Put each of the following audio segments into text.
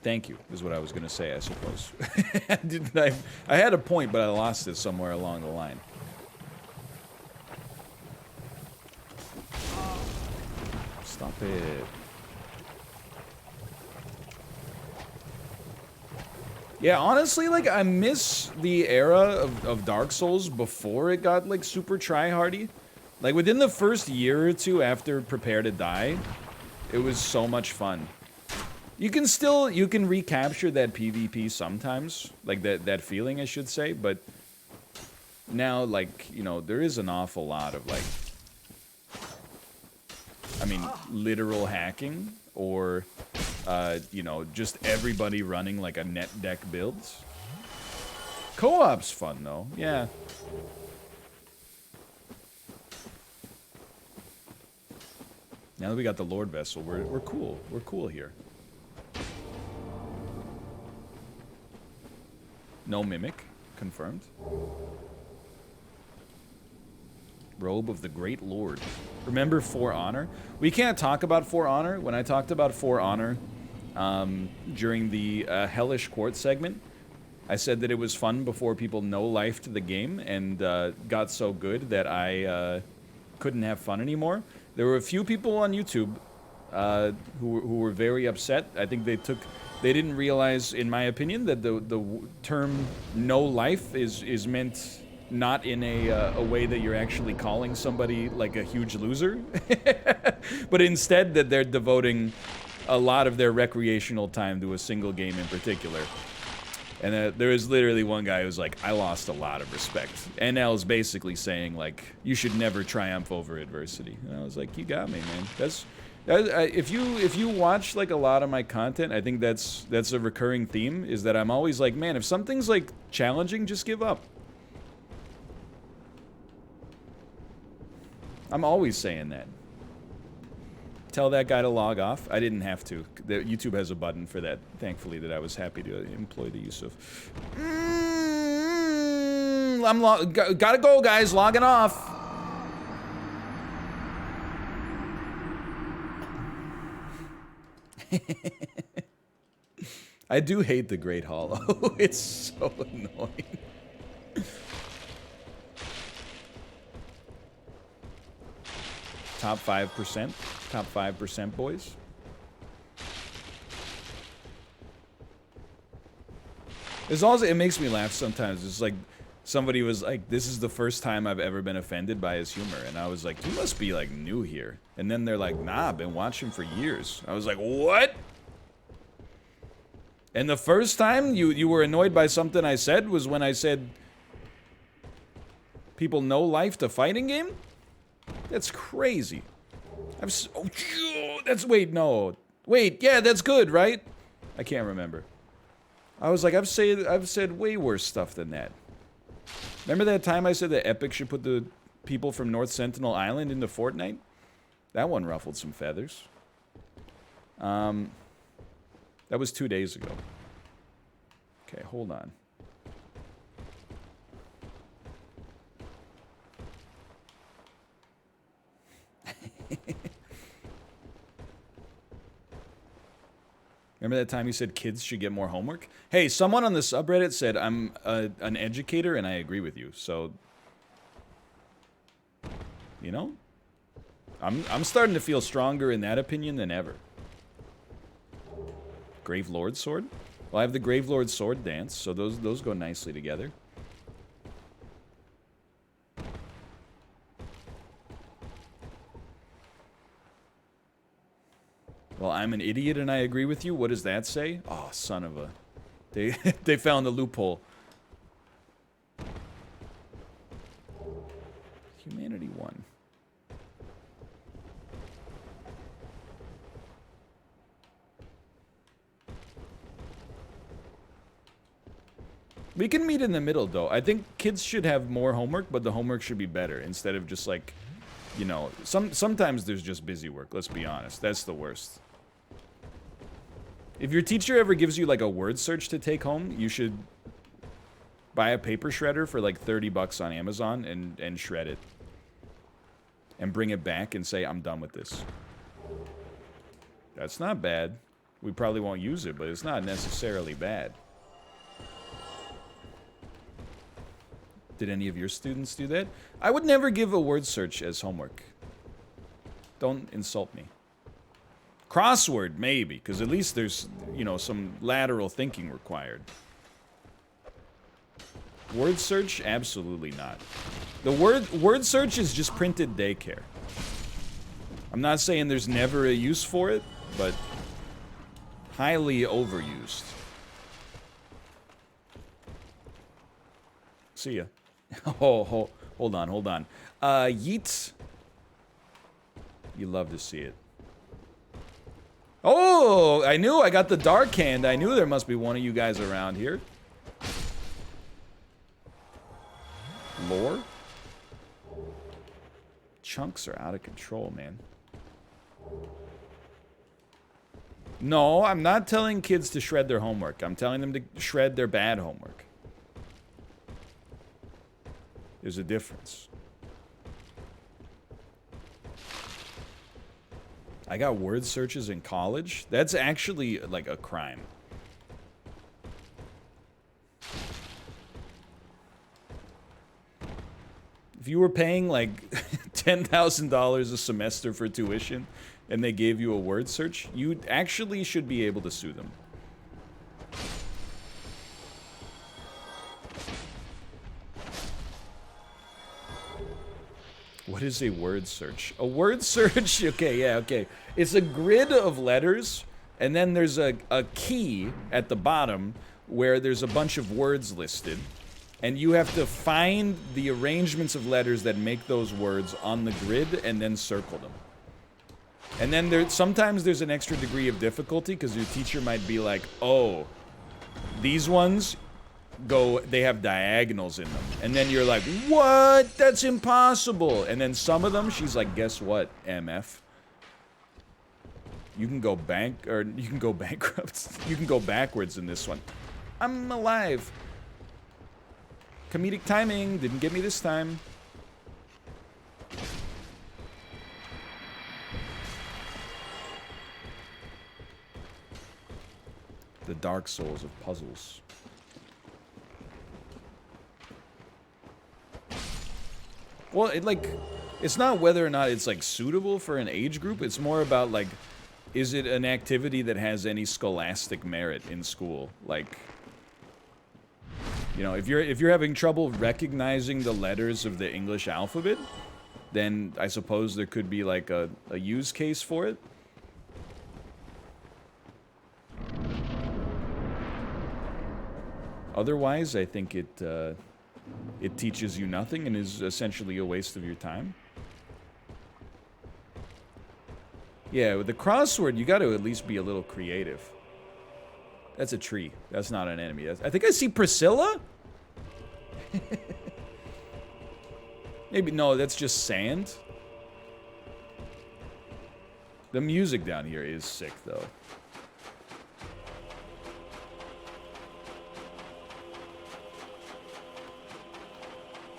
Thank you, is what I was going to say, I suppose. I had a point, but I lost it somewhere along the line. Stop it. Yeah, honestly, like, I miss the era of Dark Souls before it got, like, super try-hardy. Like, within the first year or two after Prepare to Die, it was so much fun. You can recapture that PvP sometimes, like, that feeling, I should say, but now, like, you know, there is an awful lot of, like, I mean, literal hacking, or, you know, just everybody running, like, a net deck builds. Co-op's fun, though, yeah. Now that we got the Lord Vessel, we're cool. We're cool here. No Mimic, confirmed. Robe of the Great Lord. Remember For Honor? We can't talk about For Honor. When I talked about For Honor during the Hellish Quartz segment, I said that it was fun before people no-lifed the game and got so good that I couldn't have fun anymore. There were a few people on YouTube who were very upset. I think they didn't realize, in my opinion, that the term no life is meant not in a way that you're actually calling somebody like a huge loser, but instead that they're devoting a lot of their recreational time to a single game in particular. And there was literally one guy who was like, I lost a lot of respect. NL's basically saying, like, you should never triumph over adversity. And I was like, you got me, man. If you watch, like, a lot of my content, I think that's a recurring theme, is that I'm always like, man, if something's, like, challenging, just give up. I'm always saying that. Tell that guy to log off. I didn't have to. YouTube has a button for that, thankfully, that I was happy to employ the use of. Gotta go, guys. Logging off. I do hate the Great Hollow. It's so annoying. Top 5%. Top 5%, boys. It's also, it makes me laugh sometimes. It's like, somebody was like, this is the first time I've ever been offended by his humor. And I was like, you must be, like, new here. And then they're like, nah, I've been watching for years. I was like, what? And the first time you were annoyed by something I said was when I said, people know life to fighting game? That's crazy. Wait, no. Wait, yeah, that's good, right? I can't remember. I was like, I've said way worse stuff than that. Remember that time I said that Epic should put the people from North Sentinel Island into Fortnite? That one ruffled some feathers. That was 2 days ago. Okay, hold on. Remember that time you said kids should get more homework? Hey, someone on the subreddit said I'm an educator, and I agree with you. So, you know, I'm starting to feel stronger in that opinion than ever. Grave Lord sword? Well, I have the Grave Lord sword dance, so those go nicely together. Well, I'm an idiot and I agree with you. What does that say? Oh, son of a... They found the loophole. Humanity won. We can meet in the middle, though. I think kids should have more homework, but the homework should be better instead of just like, you know, sometimes there's just busy work. Let's be honest. That's the worst. If your teacher ever gives you like a word search to take home, you should buy a paper shredder for like 30 bucks on Amazon and shred it. And bring it back and say, I'm done with this. That's not bad. We probably won't use it, but it's not necessarily bad. Did any of your students do that? I would never give a word search as homework. Don't insult me. Crossword, maybe, because at least there's, you know, some lateral thinking required. Word search? Absolutely not. The word search is just printed daycare. I'm not saying there's never a use for it, but highly overused. See ya. Oh, hold on. Yeet. You love to see it. Oh, I knew I got the dark hand. I knew there must be one of you guys around here. Lore? Chunks are out of control, man. No, I'm not telling kids to shred their homework. I'm telling them to shred their bad homework. There's a difference. I got word searches in college. That's actually like a crime. If you were paying like $10,000 a semester for tuition and they gave you a word search, you actually should be able to sue them. What is a word search? A word search, okay, yeah, okay. It's a grid of letters, and then there's a key at the bottom where there's a bunch of words listed. And you have to find the arrangements of letters that make those words on the grid and then circle them. And then sometimes there's an extra degree of difficulty because your teacher might be like, oh, these ones they have diagonals in them. And then you're like, what? That's impossible. And then some of them, she's like, guess what, MF? You can go you can go bankrupt. You can go backwards in this one. I'm alive. Comedic timing, didn't get me this time. The Dark Souls of puzzles. Well, it's not whether or not it's like suitable for an age group. It's more about like, is it an activity that has any scholastic merit in school? Like, you know, if you're having trouble recognizing the letters of the English alphabet, then I suppose there could be like a use case for it. Otherwise, I think it teaches you nothing and is essentially a waste of your time. Yeah, with the crossword, you got to at least be a little creative. That's a tree. That's not an enemy. I think I see Priscilla? Maybe, no, that's just sand. The music down here is sick, though.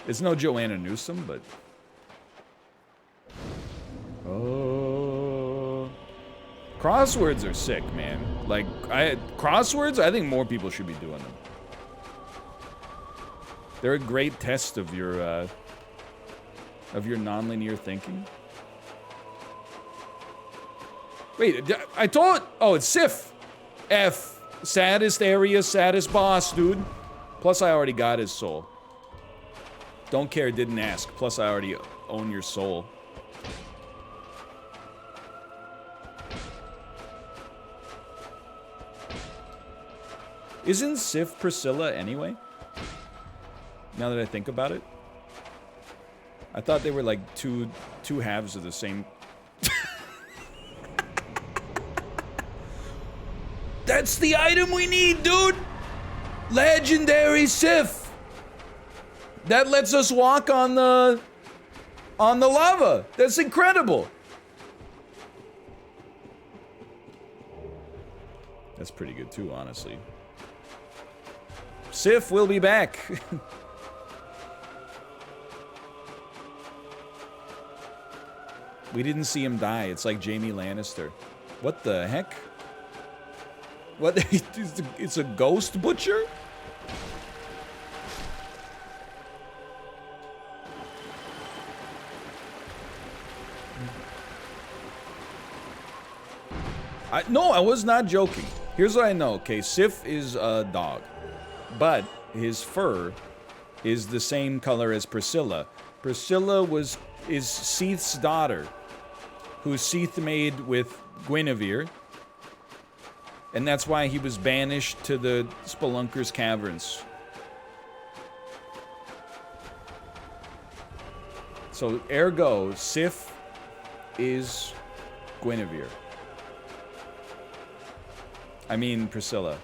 It's no Joanna Newsom, but... Oh... Crosswords are sick, man. Like, crosswords, I think more people should be doing them. They're a great test of your nonlinear thinking. Wait, I told... Oh, it's Sif. F. Saddest area, saddest boss, dude. Plus, I already got his soul. Don't care, didn't ask. Plus, I already own your soul. Isn't Sif Priscilla anyway? Now that I think about it. I thought they were like two halves of the same... That's the item we need, dude! Legendary Sif! That lets us walk on the lava. That's incredible. That's pretty good too, honestly. Sif will be back. We didn't see him die. It's like Jaime Lannister. What the heck? What? It's a ghost butcher? No, I was not joking. Here's what I know. Okay, Sif is a dog, but his fur is the same color as Priscilla. Priscilla is Seath's daughter, who Seath made with Guinevere, and that's why he was banished to the Spelunker's caverns. So, ergo, Sif is Guinevere. I mean, Priscilla.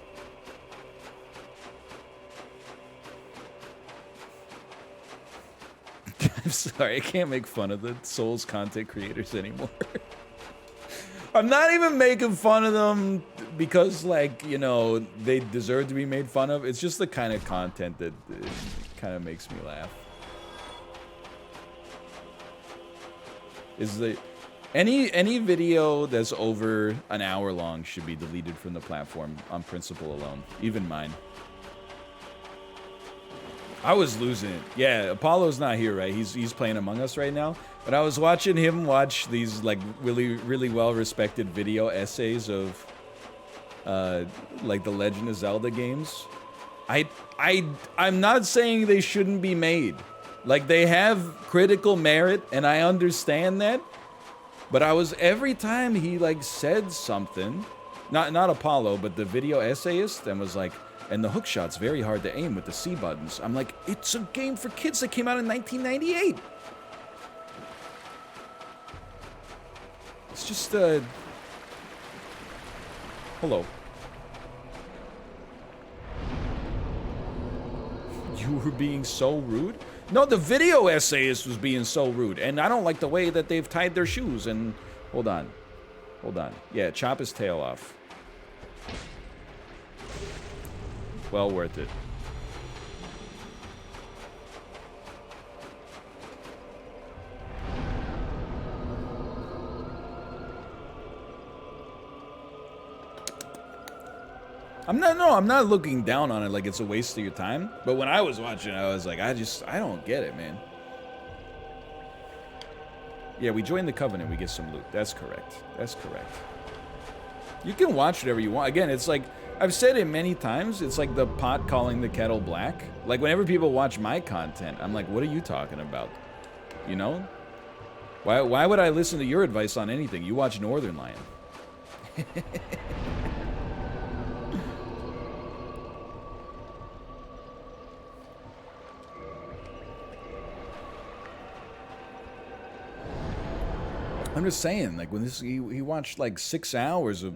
I'm sorry, I can't make fun of the Souls content creators anymore. I'm not even making fun of them because, like, you know, they deserve to be made fun of. It's just the kind of content that kind of makes me laugh. Is the... Any video that's over an hour long should be deleted from the platform on principle alone. Even mine. I was losing it. Yeah, Apollo's not here, right? He's playing Among Us right now. But I was watching him watch these like really well-respected video essays of like the Legend of Zelda games. I'm not saying they shouldn't be made. Like, they have critical merit, and I understand that. But I was, every time he, like, said something, not Apollo, but the video essayist, and was like, and the hookshot's very hard to aim with the C buttons. I'm like, it's a game for kids that came out in 1998. It's just, hello. You were being so rude? No, the video essayist was being so rude, and I don't like the way that they've tied their shoes, and... Hold on. Hold on. Yeah, chop his tail off. Well worth it. I'm not looking down on it like it's a waste of your time. But when I was watching, I was like, I don't get it, man. Yeah, we join the Covenant, we get some loot. That's correct. That's correct. You can watch whatever you want. Again, it's like, I've said it many times, it's like the pot calling the kettle black. Like, whenever people watch my content, I'm like, what are you talking about? You know? Why would I listen to your advice on anything? You watch Northernlion. I'm just saying, like, when this, he watched like 6 hours of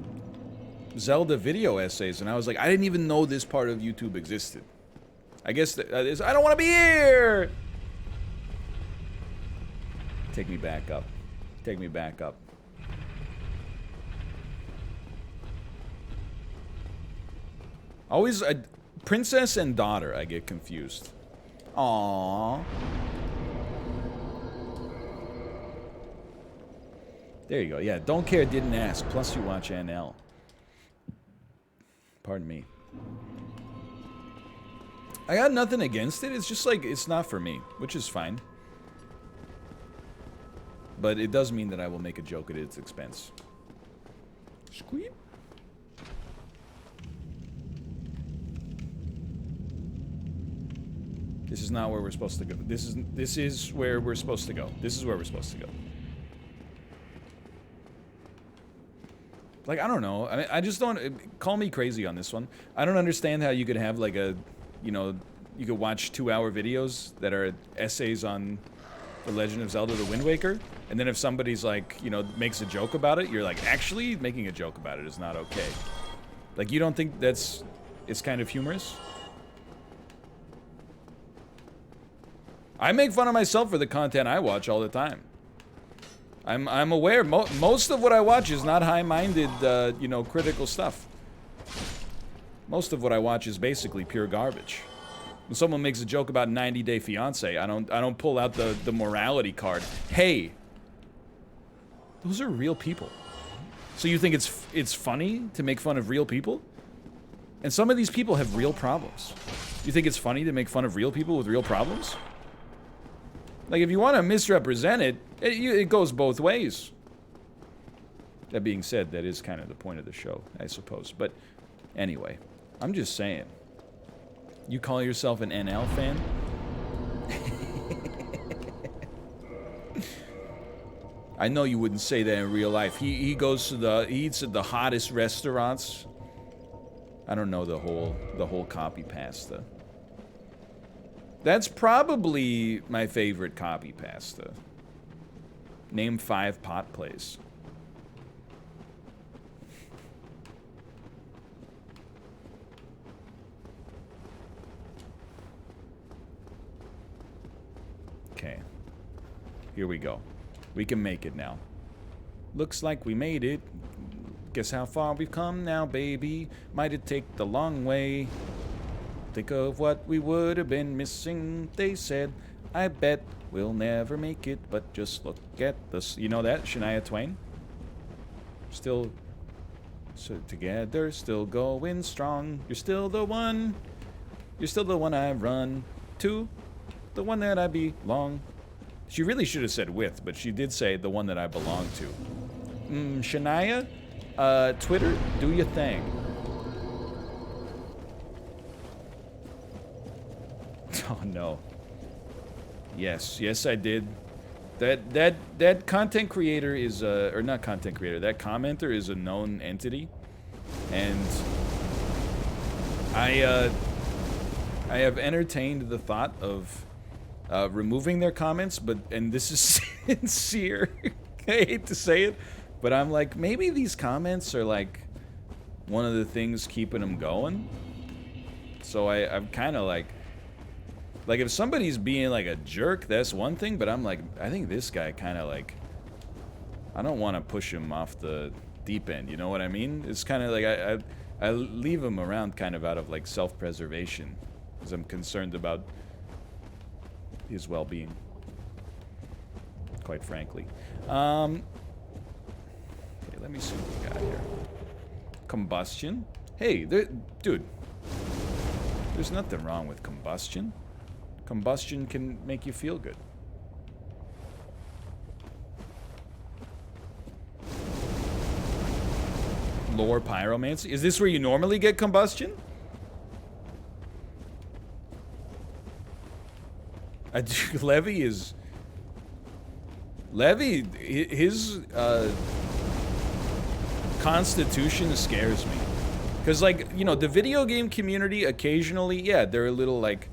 Zelda video essays, and I was like, I didn't even know this part of YouTube existed. I guess that is, I don't want to be here! Take me back up. Take me back up. Always, princess and daughter, I get confused. Aww. There you go. Yeah, don't care, didn't ask. Plus you watch NL. Pardon me. I got nothing against it. It's just like, it's not for me, which is fine. But it does mean that I will make a joke at its expense. Squeep. This is not where we're supposed to go. This is where we're supposed to go. This is where we're supposed to go. Like, I don't know. I mean, I just don't... Call me crazy on this one. I don't understand how you could have, like, a... You know, you could watch 2-hour videos that are essays on The Legend of Zelda the Wind Waker, and then if somebody's, like, you know, makes a joke about it, you're like, actually, making a joke about it is not okay. Like, you don't think that's... It's kind of humorous? I make fun of myself for the content I watch all the time. I'm aware most of what I watch is not high-minded, you know, critical stuff. Most of what I watch is basically pure garbage. When someone makes a joke about 90 Day Fiancé, I don't pull out the morality card. Hey, those are real people. So you think it's funny to make fun of real people? And some of these people have real problems. You think it's funny to make fun of real people with real problems? Like, if you want to misrepresent it, it goes both ways. That being said, that is kind of the point of the show, I suppose. But anyway, I'm just saying. You call yourself an NL fan? I know you wouldn't say that in real life. He goes to he eats at the hottest restaurants. I don't know the whole copy pasta. That's probably my favorite copy pasta. Name 5 pot plays. Okay. Here we go. We can make it now. Looks like we made it. Guess how far we've come now, baby. Might it take the long way? Think of what we would have been missing, they said. I bet we'll never make it, but just look at this. You know that, Shania Twain? Still so together, still going strong. You're still the one. You're still the one I run to. The one that I belong. She really should have said with, but she did say the one that I belong to. Shania, Twitter, do your thing. Oh no. Yes, I did. That content creator is or not content creator. That commenter is a known entity, and I have entertained the thought of removing their comments, and this is sincere. I hate to say it, but I'm like, maybe these comments are like one of the things keeping them going. So I'm kind of like if somebody's being like a jerk, that's one thing, but I'm like, I think this guy kind of like, I don't want to push him off the deep end, you know what I mean? It's kind of like I leave him around kind of out of like self-preservation, because I'm concerned about his well-being, quite frankly. Okay, let me see what we got here. Combustion. Hey, dude, there's nothing wrong with combustion. Combustion can make you feel good. Lore pyromancy. Is this where you normally get combustion? Levy, his constitution scares me. Because, like, you know, the video game community occasionally, yeah, they're a little, like,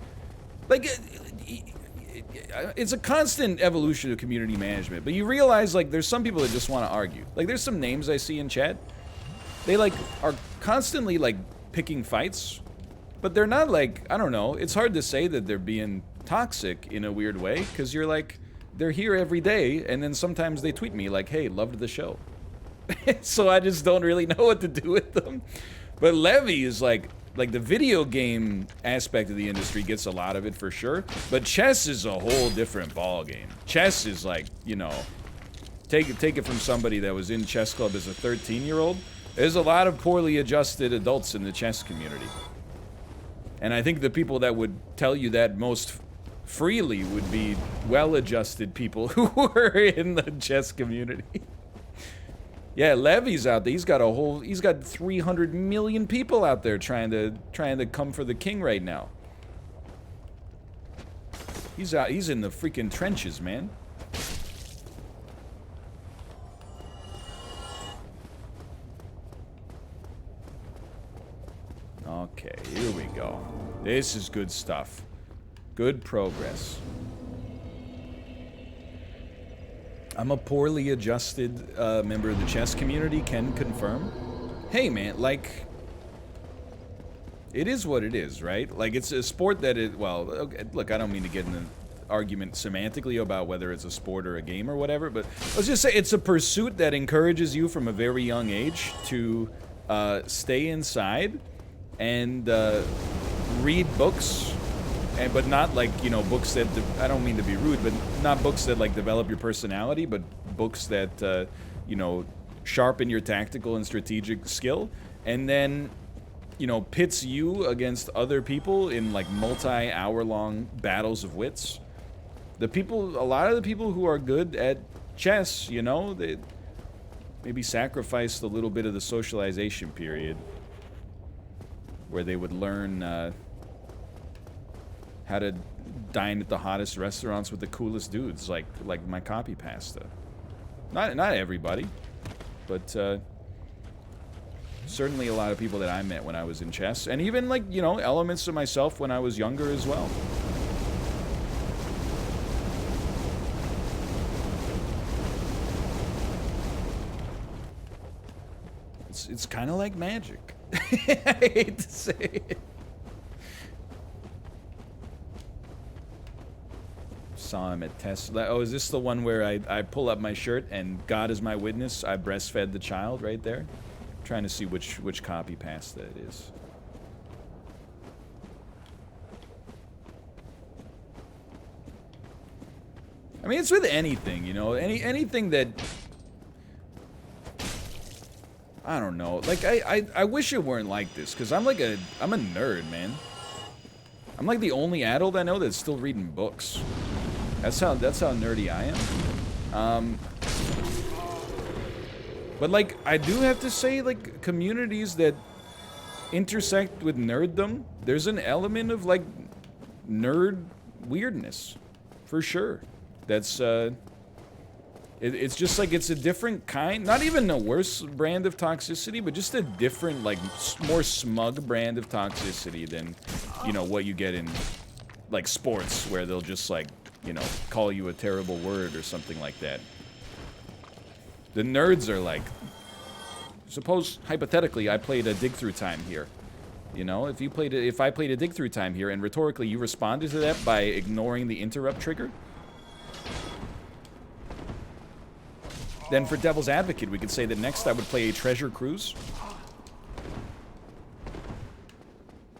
it's a constant evolution of community management. But you realize, like, there's some people that just want to argue. Like, there's some names I see in chat. They, like, are constantly, like, picking fights. But they're not, like, I don't know. It's hard to say that they're being toxic in a weird way. Because you're, like, they're here every day. And then sometimes they tweet me, like, hey, loved the show. So I just don't really know what to do with them. But Levy is, like the video game aspect of the industry gets a lot of it for sure, but chess is a whole different ball game. Chess is like, you know, take it from somebody that was in chess club as a 13-year-old. There's a lot of poorly adjusted adults in the chess community. And I think the people that would tell you that most freely would be well-adjusted people who were in the chess community. Yeah, Levy's out there. He's got 300 million people out there trying to come for the king right now. He's in the freaking trenches, man. Okay, here we go. This is good stuff. Good progress. I'm a poorly adjusted member of the chess community, can confirm. Hey, man, like, it is what it is, right? Like, it's a sport that it, well, okay, look, I don't mean to get in an argument semantically about whether it's a sport or a game or whatever, but let's just say it's a pursuit that encourages you from a very young age to stay inside and read books. But not like, you know, books that, I don't mean to be rude, but not books that like develop your personality, but books that, you know, sharpen your tactical and strategic skill. And then you know, pits you against other people in like multi-hour-long battles of wits. A lot of the people who are good at chess, you know, they maybe sacrificed a little bit of the socialization period where they would learn how to dine at the hottest restaurants with the coolest dudes, like my copy pasta. Not everybody, but certainly a lot of people that I met when I was in chess, and even like, you know, elements of myself when I was younger as well. It's kind of like magic. I hate to say it. Saw him at Tesla. Oh, is this the one where I pull up my shirt and God is my witness, I breastfed the child right there? I'm trying to see which copy pasta it is. I mean, it's with anything, you know, anything that, I don't know. Like, I wish it weren't like this, because I'm a nerd, man. I'm like the only adult I know that's still reading books. That's how nerdy I am. But like, I do have to say, like, communities that intersect with nerddom, there's an element of like nerd weirdness, for sure. That's it's just like, it's a different kind, not even a worse brand of toxicity, but just a different, like, more smug brand of toxicity than, you know, what you get in, like, sports, where they'll just, like, you know, call you a terrible word or something like that. The nerds are like, suppose, hypothetically, I played a dig-through time here. You know, if I played a dig-through time here, and rhetorically you responded to that by ignoring the interrupt trigger, then for devil's advocate, we could say that next I would play a treasure cruise.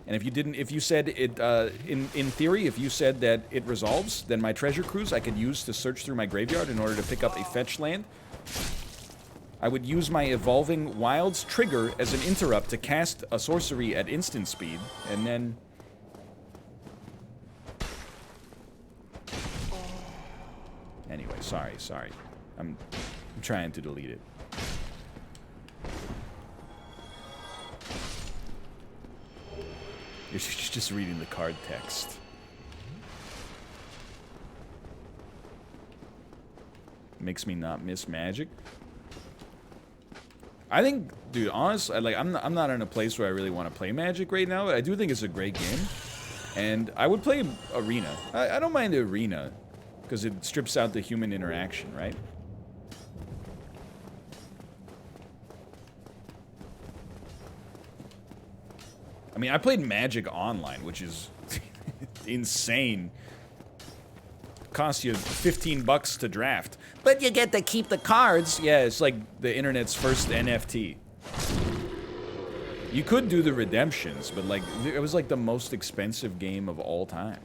And if you said it, in theory, if you said that it resolves, then my treasure cruise I could use to search through my graveyard in order to pick up a fetch land. I would use my Evolving Wilds trigger as an interrupt to cast a sorcery at instant speed, and then... Anyway, sorry. I'm trying to delete it. You're just reading the card text. Makes me not miss Magic. I think, dude, honestly, I'm not in a place where I really want to play Magic right now. I do think it's a great game, and I would play Arena. I don't mind the Arena, because it strips out the human interaction, right? I mean, I played Magic Online, which is insane. Costs you $15 to draft, but you get to keep the cards. Yeah, it's like the internet's first NFT. You could do the redemptions, but like, it was like the most expensive game of all time.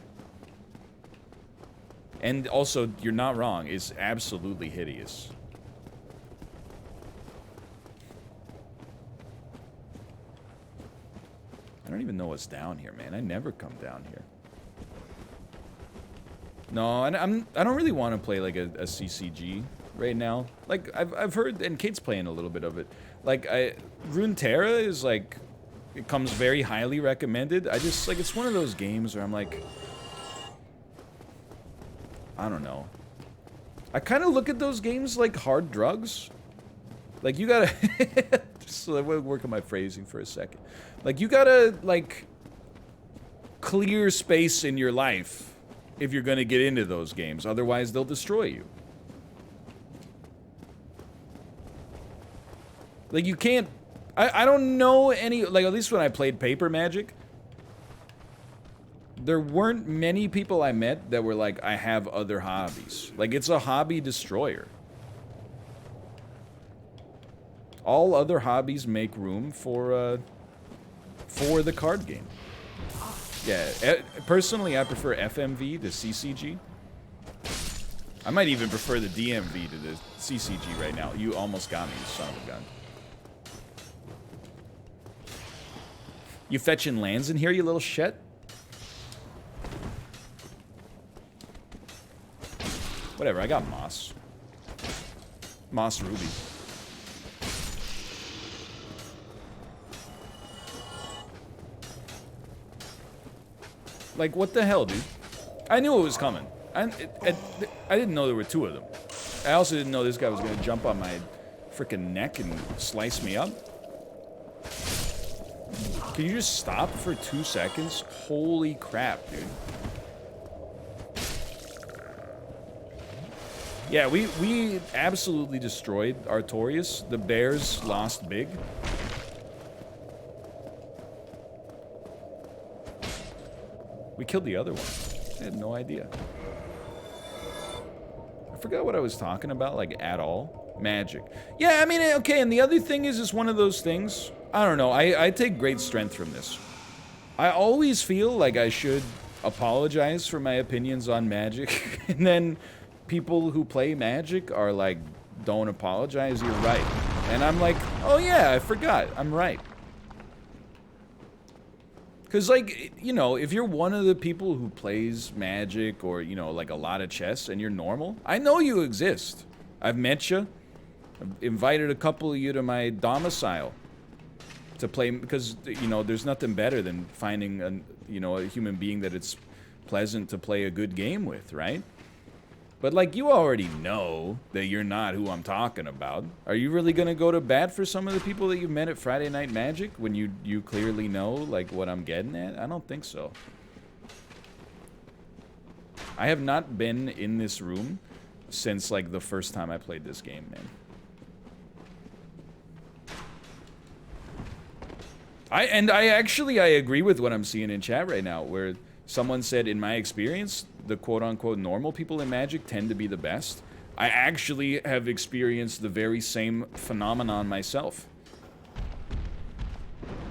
And also, you're not wrong, it's absolutely hideous. I don't even know what's down here, man. I never come down here. No, and I don't really want to play like a CCG right now. Like, I've heard, and Kate's playing a little bit of it. Like, Runeterra is like, it comes very highly recommended. I just, like, it's one of those games where I'm like, I don't know. I kind of look at those games like hard drugs. Like, you gotta, just work on my phrasing for a second. Like, you gotta, like, clear space in your life if you're gonna get into those games. Otherwise, they'll destroy you. Like, you can't... I don't know any... Like, at least when I played Paper Magic, there weren't many people I met that were like, I have other hobbies. Like, it's a hobby destroyer. All other hobbies make room for the card game. Yeah, personally, I prefer FMV to CCG. I might even prefer the DMV to the CCG right now. You almost got me, you son of a gun. You fetching lands in here, you little shit? Whatever, I got moss. Moss ruby. Like, what the hell, dude? I knew it was coming. I didn't know there were two of them. I also didn't know this guy was gonna jump on my freaking neck and slice me up. Can you just stop for 2 seconds? Holy crap, dude. Yeah, we absolutely destroyed Artorias. The Bears lost big. We killed the other one. I had no idea. I forgot what I was talking about, like, at all. Magic. Yeah, I mean, okay, and the other thing is one of those things. I don't know, I take great strength from this. I always feel like I should apologize for my opinions on Magic, and then people who play Magic are like, don't apologize, you're right. And I'm like, oh yeah, I forgot, I'm right. Because, like, you know, if you're one of the people who plays Magic or, you know, like a lot of chess and you're normal, I know you exist. I've met you. I've invited a couple of you to my domicile to play, because, you know, there's nothing better than finding, a human being that it's pleasant to play a good game with, right? But, like, you already know that you're not who I'm talking about. Are you really gonna go to bat for some of the people that you've met at Friday Night Magic when you clearly know, like, what I'm getting at? I don't think so. I have not been in this room since, like, the first time I played this game, man. I agree with what I'm seeing in chat right now, where someone said, in my experience, the quote-unquote normal people in Magic tend to be the best. I actually have experienced the very same phenomenon myself.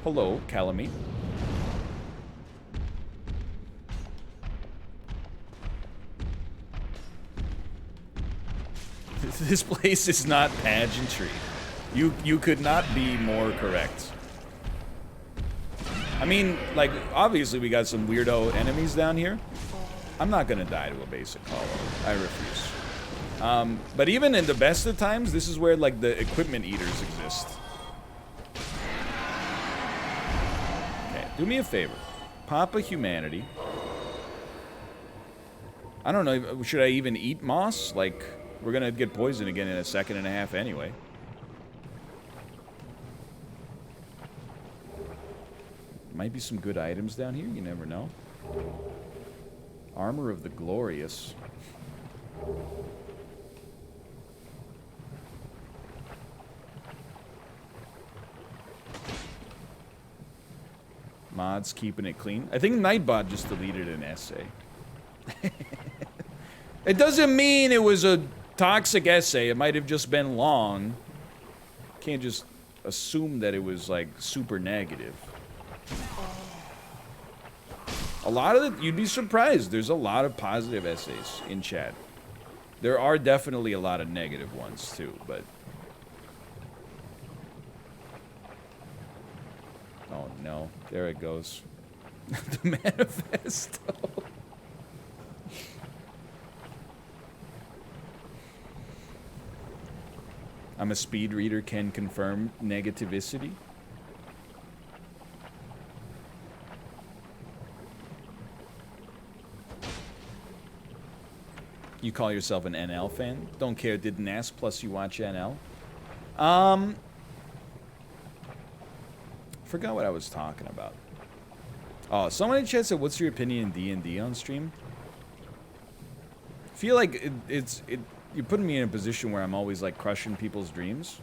Hello, Calamite. This place is not pageantry. You could not be more correct. I mean, like, obviously we got some weirdo enemies down here. I'm not gonna die to a basic hollow. I refuse. But even in the best of times, this is where, like, the equipment eaters exist. Okay, do me a favor. Pop a humanity. I don't know, should I even eat moss? Like, we're gonna get poisoned again in a second and a half anyway. Might be some good items down here, you never know. Armor of the Glorious. Mods keeping it clean. I think Nightbot just deleted an essay. It doesn't mean it was a toxic essay. It might have just been long. Can't just assume that it was, like, super negative. A lot of it, you'd be surprised. There's a lot of positive essays in chat. There are definitely a lot of negative ones too, but... Oh no, there it goes. The manifesto. I'm a speed reader, can confirm negativity. You call yourself an NL fan? Don't care, didn't ask, plus you watch NL. Forgot what I was talking about. Oh, someone in chat said, what's your opinion in D&D on stream? I feel like you're putting me in a position where I'm always, like, crushing people's dreams.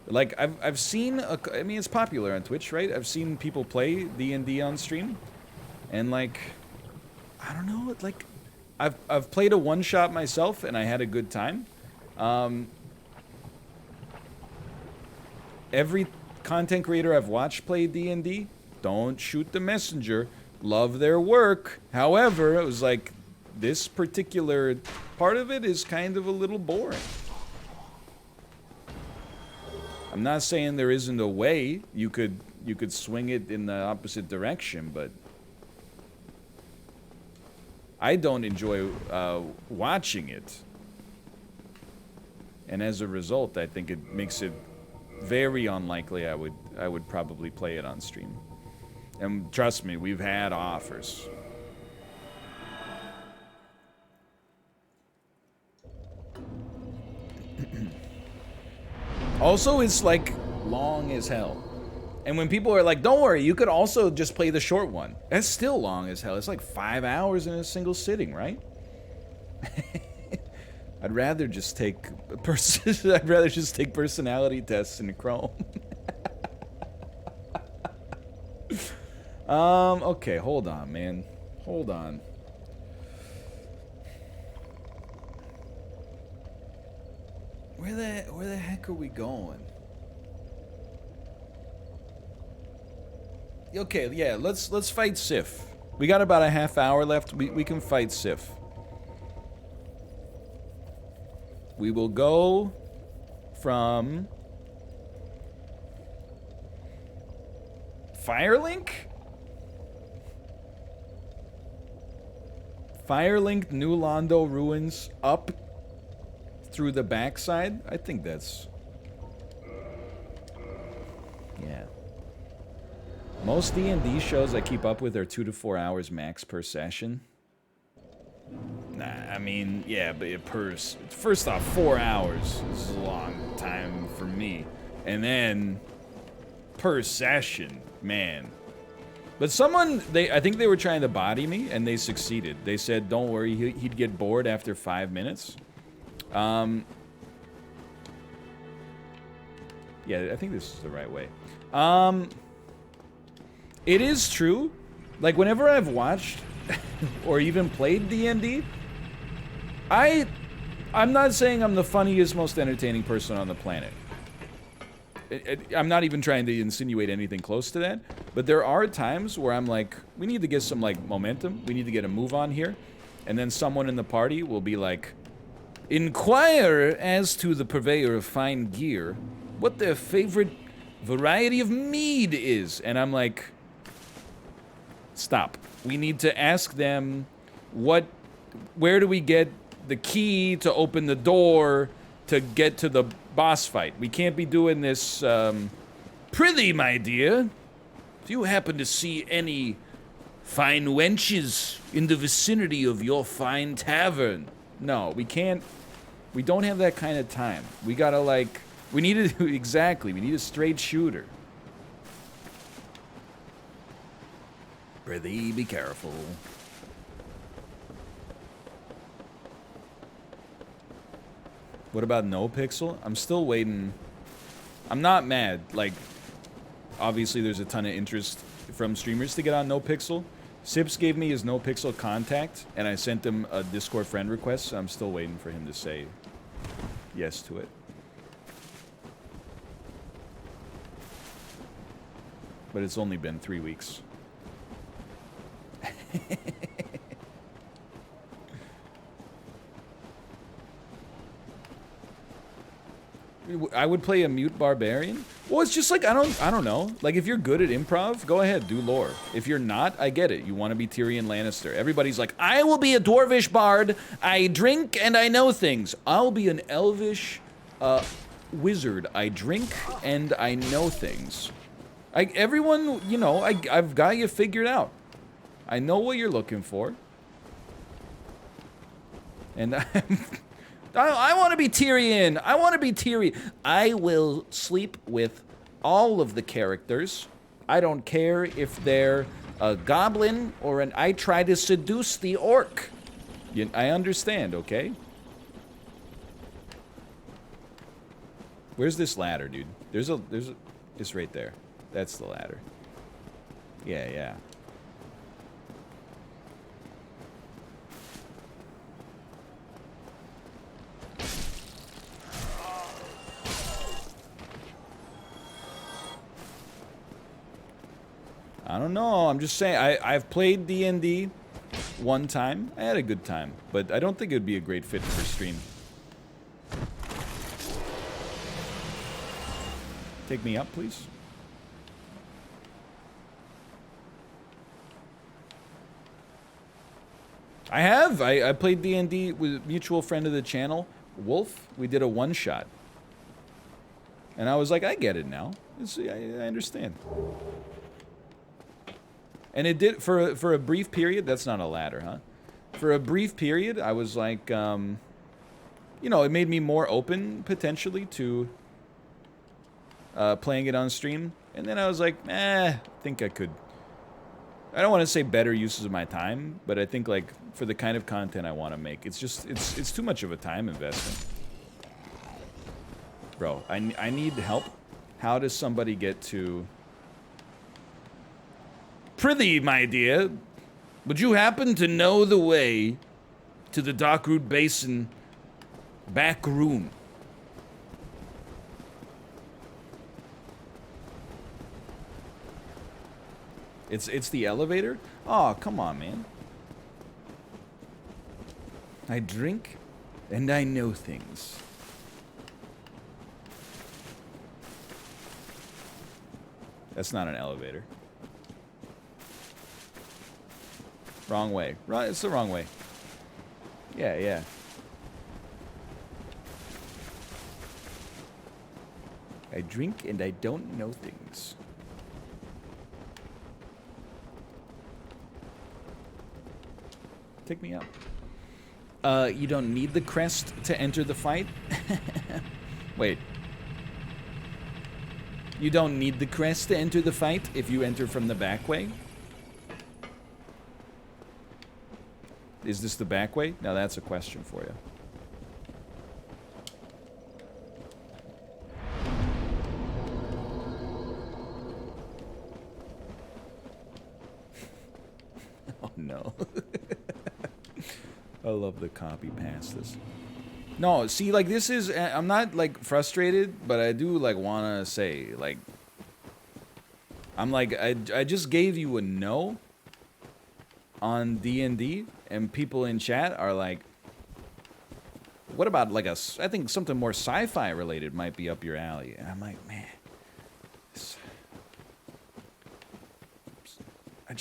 Like, I've seen, I mean, it's popular on Twitch, right? I've seen people play D&D on stream. And, like, I don't know, like... I've played a one-shot myself, and I had a good time. Every content creator I've watched play D&D, don't shoot the messenger, love their work. However, it was like, this particular part of it is kind of a little boring. I'm not saying there isn't a way you could you could swing it in the opposite direction, but I don't enjoy watching it. And as a result, I think it makes it very unlikely I would probably play it on stream. And trust me, we've had offers. Also, it's like long as hell. And when people are like, don't worry, you could also just play the short one. That's still long as hell. It's like 5 hours in a single sitting, right? I'd rather just take personality tests in Chrome. Okay, hold on, man. Hold on. Where the heck are we going? Okay, yeah, let's fight Sif. We got about a half hour left. We can fight Sif. We will go from Firelink? Firelink, New Londo Ruins, up through the backside? I think that's... yeah. Most D&D shows I keep up with are 2 to 4 hours max per session. Nah, I mean, yeah, but first off, 4 hours is a long time for me. And then, per session, man. But someone, I think they were trying to body me, and they succeeded. They said, don't worry, he'd get bored after 5 minutes. Yeah, I think this is the right way. It is true. Like, whenever I've watched or even played D&D, I'm not saying I'm the funniest, most entertaining person on the planet. I'm not even trying to insinuate anything close to that, but there are times where I'm like, we need to get some, like, momentum. We need to get a move on here. And then someone in the party will be like, inquire as to the purveyor of fine gear what their favorite variety of mead is. And I'm like, stop. We need to ask them where do we get the key to open the door to get to the boss fight. We can't be doing this, prithee, my dear, if you happen to see any fine wenches in the vicinity of your fine tavern. No, we can't. We don't have that kind of time. We gotta, like, we need to, exactly, we need a straight shooter. Prithee, be careful. What about No Pixel? I'm still waiting. I'm not mad. Like, obviously there's a ton of interest from streamers to get on No Pixel. Sips gave me his No Pixel contact, and I sent him a Discord friend request, so I'm still waiting for him to say yes to it. But it's only been 3 weeks. I would play a mute barbarian. Well, it's just like, I don't know. Like, if you're good at improv, go ahead, do lore. If you're not, I get it. You want to be Tyrion Lannister. Everybody's like, I will be a dwarvish bard. I drink and I know things. I'll be an elvish wizard. I drink and I know things. Everyone, you know, I've got you figured out. I know what you're looking for. And I want to be Tyrion. I want to be Tyrion. I will sleep with all of the characters. I don't care if they're a goblin or I try to seduce the orc. I understand, okay? Where's this ladder, dude? It's right there. That's the ladder. Yeah, yeah. I don't know. I'm just saying. I've played D&D one time. I had a good time, but I don't think it would be a great fit for stream. Take me up, please. I have. I played D&D with a mutual friend of the channel, Wolf. We did a one-shot. And I was like, I get it now. I understand. And it did, for a brief period, that's not a ladder, huh? For a brief period, I was like, you know, it made me more open, potentially, to playing it on stream. And then I was like, I think I could. I don't want to say better uses of my time, but I think, like, for the kind of content I want to make, it's just, it's too much of a time investment. Bro, I need help. How does somebody get to... Prithee, my dear, would you happen to know the way to the Darkroot Basin back room? It's the elevator? Oh, come on, man. I drink and I know things. That's not an elevator. Wrong way. It's the wrong way. Yeah, yeah. I drink and I don't know things. Take me out. You don't need the crest to enter the fight? Wait. You don't need the crest to enter the fight if you enter from the back way? Is this the back way? Now that's a question for you. Oh no. I love the copy pastas. No, see, like, this is, I'm not, like, frustrated, but I do, like, want to say, like, I'm like, I just gave you a no on D&D, and people in chat are like, what about, like, I think something more sci-fi related might be up your alley. And I'm like, man, I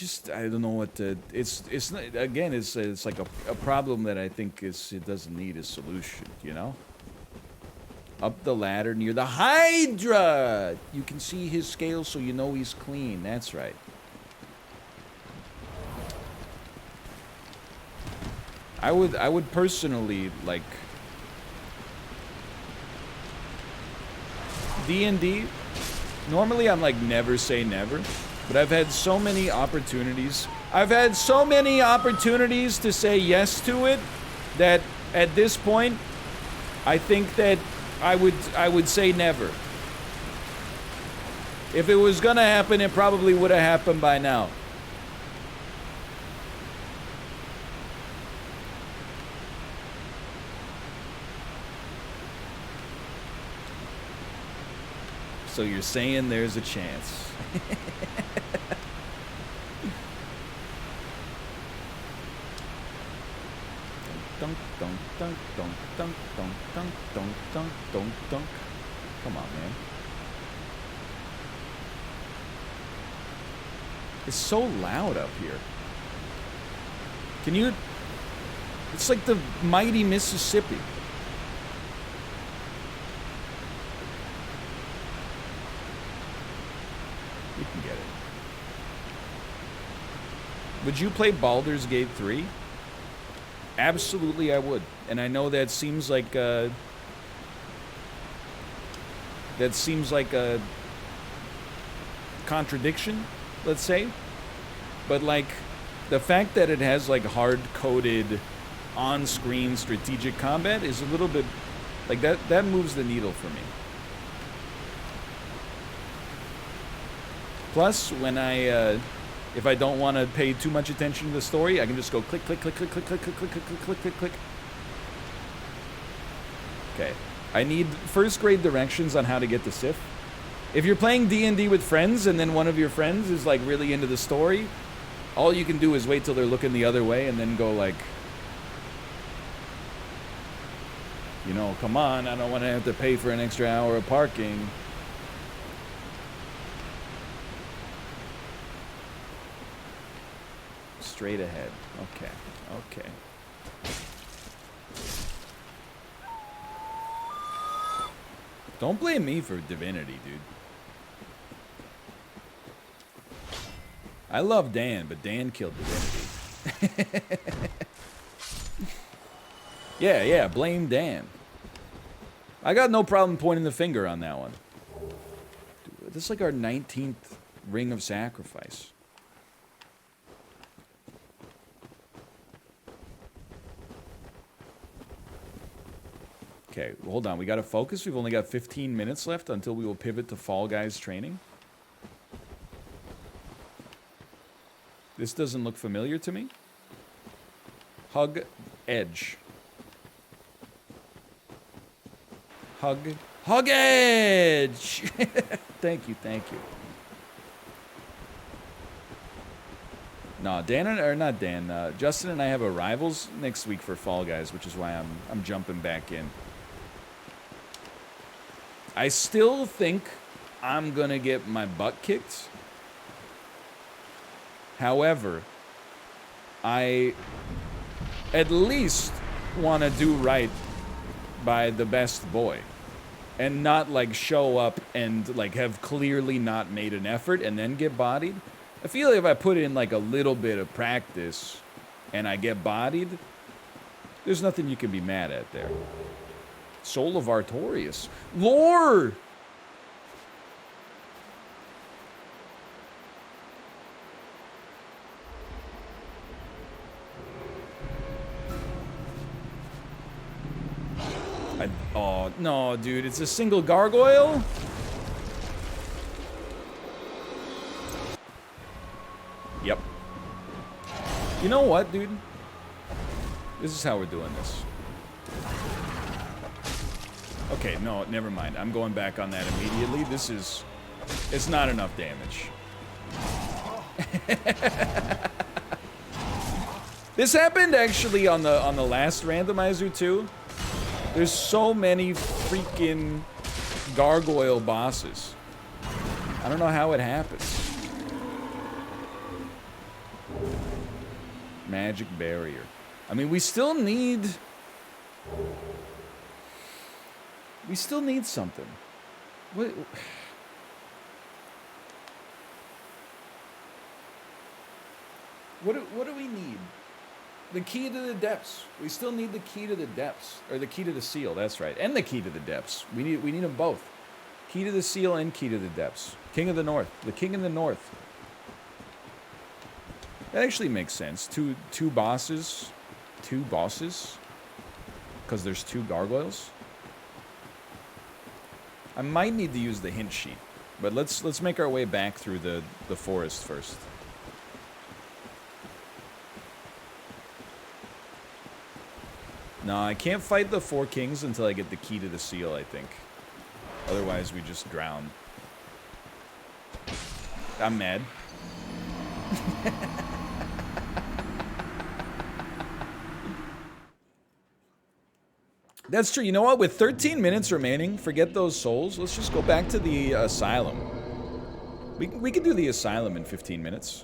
don't know what to, it's again, it's like a problem that I think it doesn't need a solution, you know? Up the ladder near the Hydra! You can see his scales so you know he's clean, that's right. I would personally, like, D&D, normally I'm like never say never. But I've had so many opportunities. I've had so many opportunities to say yes to it that at this point, I think that I would say never. If it was gonna happen, it probably would have happened by now. So you're saying there's a chance. Dunk, dunk, dunk, dunk, dunk, dunk, dunk, dunk, dunk, dunk, dunk. Come on, man. It's so loud up here. Can you... It's like the mighty Mississippi. You can get it. Would you play Baldur's Gate 3? Absolutely, I would. And I know that seems like a contradiction, let's say. But like the fact that it has like hard-coded on-screen strategic combat is a little bit like that moves the needle for me. Plus, when if I don't want to pay too much attention to the story, I can just go click, click, click, click, click, click, click, click, click, click, click, click. Okay. I need first grade directions on how to get to Sif. If you're playing D&D with friends and then one of your friends is like really into the story, all you can do is wait till they're looking the other way and then go like, you know, come on, I don't want to have to pay for an extra hour of parking. straight ahead. Okay. Okay. Don't blame me for divinity, dude. I love Dan, but Dan killed divinity. Yeah, blame Dan. I got no problem pointing the finger on that one. Dude, this is like our 19th ring of sacrifice. Okay, hold on. We got to focus. We've only got 15 minutes left until we will pivot to Fall Guys training. This doesn't look familiar to me. Hug edge. Hug edge! Thank you. No, Justin and I have a rivals next week for Fall Guys, which is why I'm jumping back in. I still think I'm gonna get my butt kicked. However, I at least want to do right by the best boy. And not, like, show up and, like, have clearly not made an effort and then get bodied. I feel like if I put in, like, a little bit of practice and I get bodied, there's nothing you can be mad at there. Soul of Artorias. Lore! Oh, no, dude. It's a single gargoyle? Yep. You know what, dude? This is how we're doing this. Okay, no, never mind. I'm going back on that immediately. This is... It's not enough damage. This happened, actually, on the last randomizer, too. There's so many freaking gargoyle bosses. I don't know how it happens. Magic barrier. I mean, we still need something. What do we need? The key to the depths. We still need the key to the depths. Or the key to the seal, that's right. And the key to the depths. We need them both. Key to the seal and key to the depths. King of the North. The King of the North. That actually makes sense. Two bosses. Two bosses. Because there's two gargoyles. I might need to use the hint sheet. But let's make our way back through the forest first. No, I can't fight the four kings until I get the key to the seal, I think. Otherwise, we just drown. I'm mad. That's true. You know what? With 13 minutes remaining, forget those souls. Let's just go back to the asylum. We can do the asylum in 15 minutes.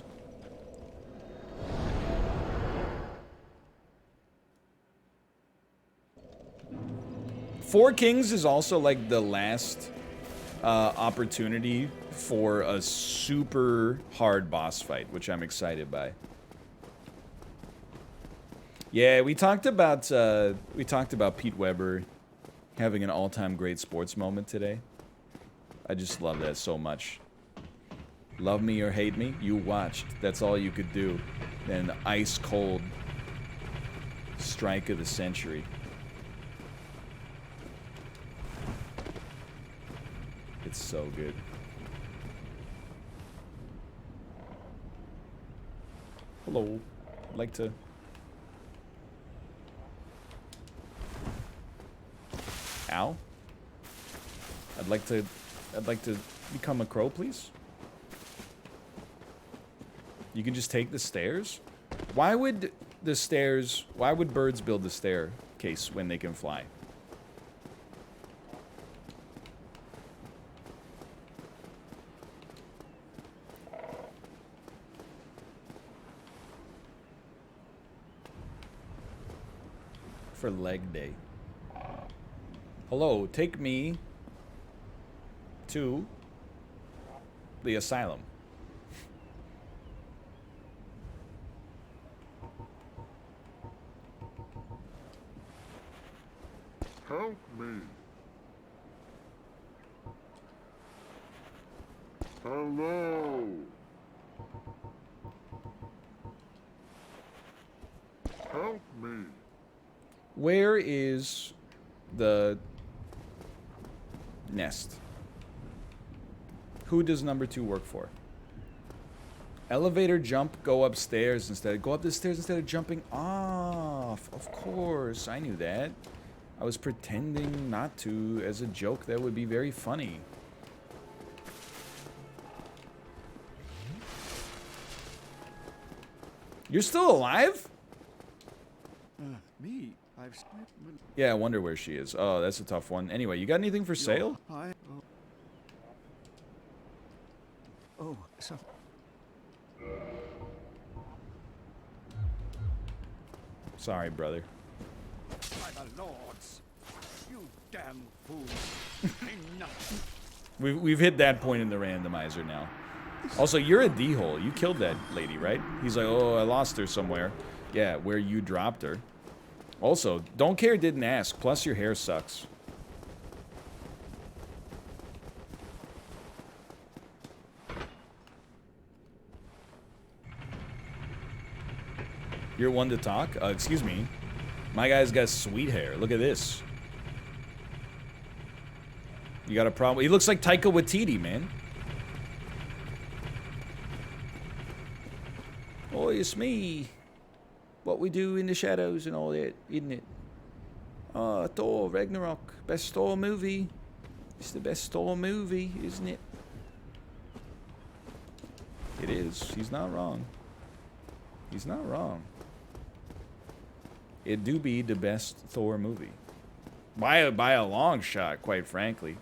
Four Kings is also like the last opportunity for a super hard boss fight, which I'm excited by. Yeah, we talked about Pete Weber having an all-time great sports moment today. I just love that so much. Love me or hate me, you watched. That's all you could do. Then ice cold strike of the century. It's so good. Hello. I'd like to... Ow. I'd like to become a crow, please. You can just take the stairs? Why would birds build the staircase when they can fly? for leg day. Hello, take me to the asylum. Help me. Hello. Help me. Where is the nest? Who does number 2 work for? Elevator jump, go upstairs instead. Go up the stairs instead of jumping off. Of course, I knew that. I was pretending not to as a joke. That would be very funny. You're still alive? Me? Yeah, I wonder where she is. Oh, that's a tough one. Anyway, you got anything for sale? Oh, so. Sorry, brother. By the lords, you damn fool! We've hit that point in the randomizer now. Also, you're a D-hole. You killed that lady, right? He's like, oh, I lost her somewhere. Yeah, where you dropped her. Also, don't care didn't ask. Plus, your hair sucks. You're one to talk? Excuse me. My guy's got sweet hair. Look at this. You got a problem? He looks like Taika Waititi, man. Oh, it's me. What we do in the shadows and all that, isn't it? Oh, Thor, Ragnarok. Best Thor movie. It's the best Thor movie, isn't it? It is. He's not wrong. He's not wrong. It do be the best Thor movie. By a long shot, quite frankly.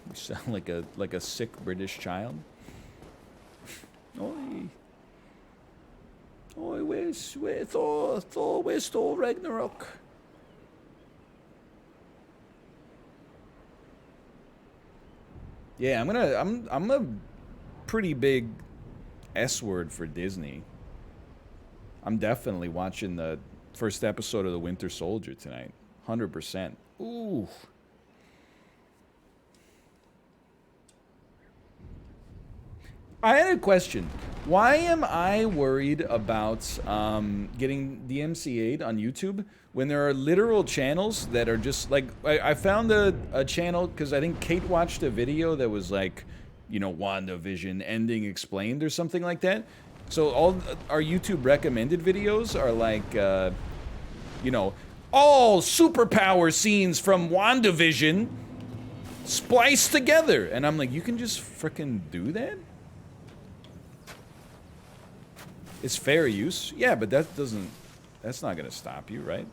You sound like a sick British child. Oi. Oi, where's Thor? Thor, where's Thor Ragnarok? Yeah, I'm a pretty big S word for Disney. I'm definitely watching the first episode of The Winter Soldier tonight. 100%. Ooh. I had a question. Why am I worried about getting DMCA'd on YouTube when there are literal channels that are just like... I found a channel because I think Kate watched a video that was like, you know, WandaVision ending explained or something like that. So all our YouTube recommended videos are like, you know, all superpower scenes from WandaVision spliced together. And I'm like, you can just frickin' do that? It's fair use. Yeah, but that's not gonna stop you, right?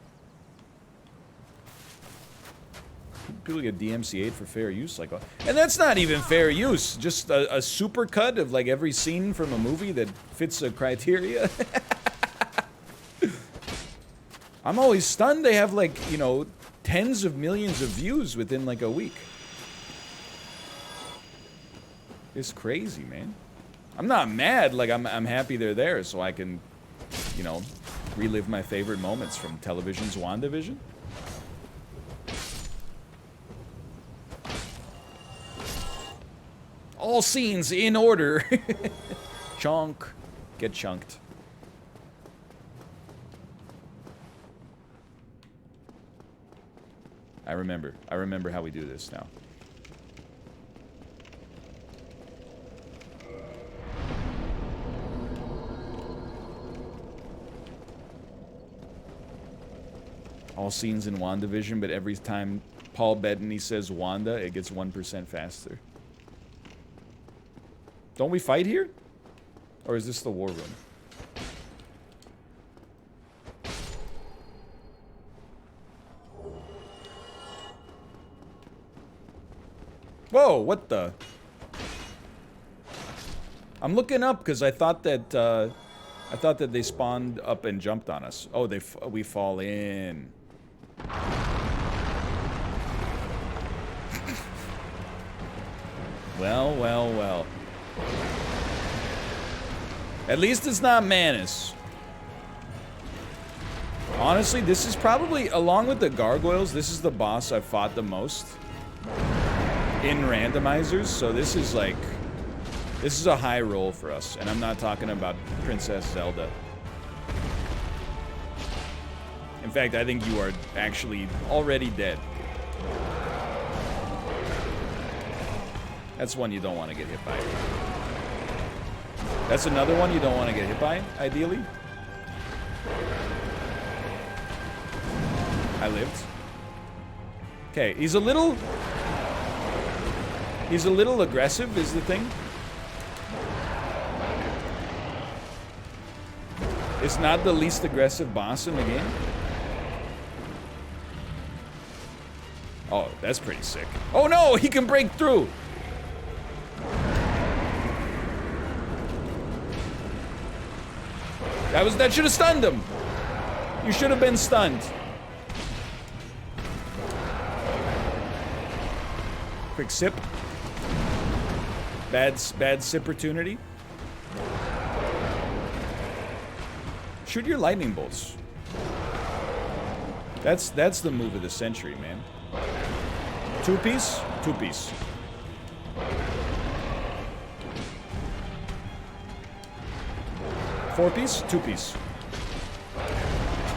People get DMCA'd for fair use, like, and that's not even fair use. Just a super cut of like every scene from a movie that fits a criteria. I'm always stunned they have like, you know, tens of millions of views within like a week. It's crazy, man. I'm not mad, like I'm happy they're there so I can, you know, relive my favorite moments from television's WandaVision. All scenes in order. Chunk. Get chunked. I remember how we do this now. All scenes in WandaVision, but every time Paul Bettany says Wanda, it gets 1% faster. Don't we fight here? Or is this the war room? Whoa, what the? I'm looking up because I thought that I thought that they spawned up and jumped on us. Oh, we fall in. Well, well, well. At least it's not Manus. Honestly, this is probably, along with the gargoyles, this is the boss I've fought the most in randomizers. So this is like, this is a high roll for us. And I'm not talking about Princess Zelda. In fact, I think you are actually already dead. That's one you don't want to get hit by. That's another one you don't want to get hit by, ideally. I lived. Okay, he's a little aggressive, is the thing. It's not the least aggressive boss in the game. Oh, that's pretty sick. Oh no, he can break through. That should have stunned him. You should have been stunned. Quick sip. Bad sip-opportunity. Shoot your lightning bolts. That's the move of the century, man. Two-piece? Two-piece. Four-piece? Two-piece.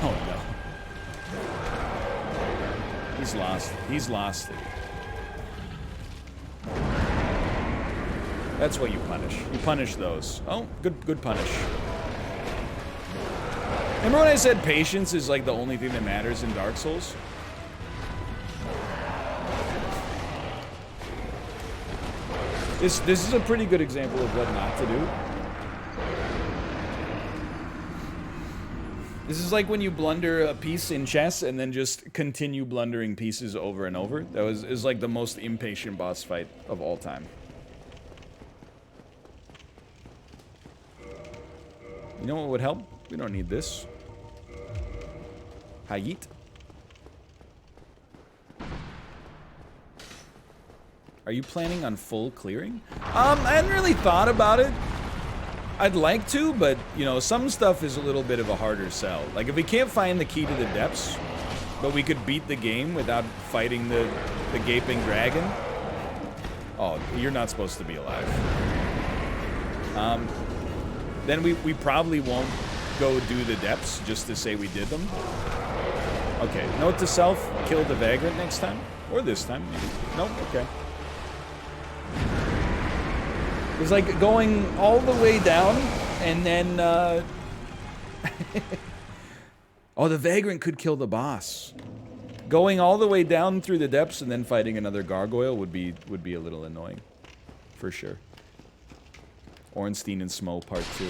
Oh, no. He's lost. He's lost it. That's what you punish. You punish those. Oh, good punish. Remember when I said patience is like the only thing that matters in Dark Souls? This is a pretty good example of what not to do. This is like when you blunder a piece in chess and then just continue blundering pieces over and over. That is like the most impatient boss fight of all time. You know what would help? We don't need this. Hayit. Are you planning on full clearing? I hadn't really thought about it. I'd like to, but, you know, some stuff is a little bit of a harder sell. Like, if we can't find the key to the depths, but we could beat the game without fighting the gaping dragon. Oh, you're not supposed to be alive. Then we probably won't go do the depths just to say we did them. Okay, note to self, kill the vagrant next time. Or this time, maybe. Nope, okay. It's like going all the way down, and then, oh, the vagrant could kill the boss. Going all the way down through the depths and then fighting another gargoyle would be a little annoying. For sure. Ornstein and Smo Part 2.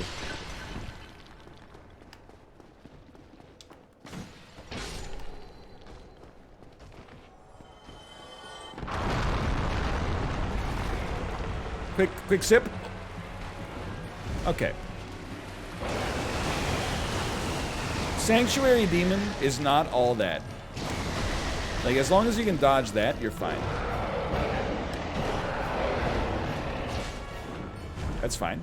Quick sip. Okay. Sanctuary Demon is not all that. Like, as long as you can dodge that, you're fine. That's fine.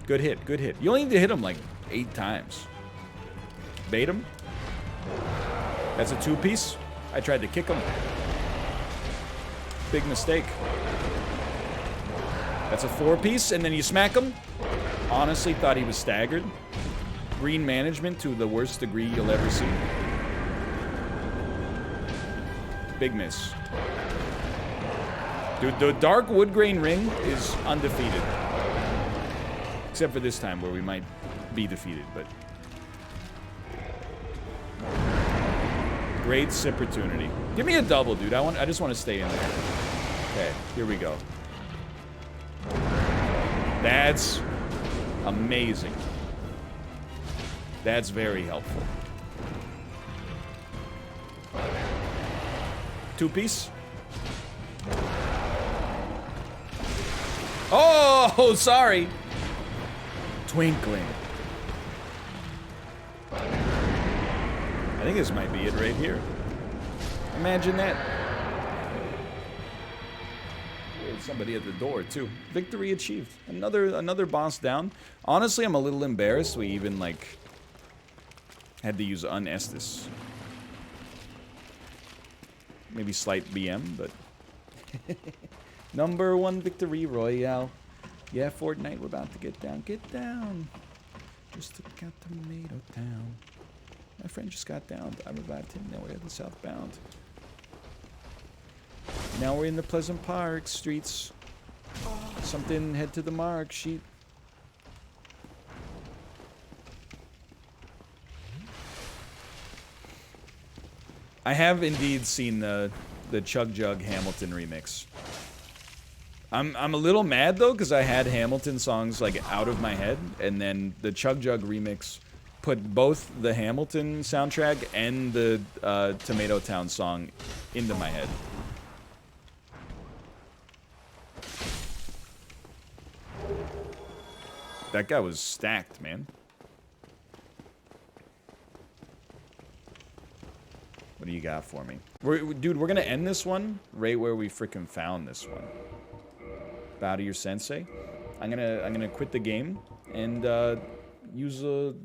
Good hit, good hit. You only need to hit him like 8 times. Bait him. That's a 2-piece. I tried to kick him. Big mistake. That's a 4-piece, and then you smack him. Honestly, thought he was staggered. Green management to the worst degree you'll ever see. Big miss. Dude, the Dark Woodgrain Ring is undefeated. Except for this time, where we might be defeated, but... Great opportunity. Give me a double, dude. I just want to stay in there. Okay, here we go. That's amazing. That's very helpful. 2-piece. Oh, sorry. Twinkling. think this might be it right here. Imagine that. There's somebody at the door too. Victory achieved. Another boss down. Honestly, I'm a little embarrassed we even like had to use Unestus. Maybe slight BM, but number 1 victory royale. Yeah, Fortnite, we're about to get down. Get down. Just took out Tomato Town. My friend just got downed. I revived him. Now we're heading southbound. Now we're in the Pleasant Park streets. Something, head to the mark sheet. I have indeed seen the Chug Jug Hamilton remix. I'm a little mad though, because I had Hamilton songs like out of my head, and then the Chug Jug remix put both the Hamilton soundtrack and the Tomato Town song into my head. That guy was stacked, man. What do you got for me? Dude, we're gonna end this one right where we freaking found this one. Bow to your sensei. I'm gonna quit the game and use the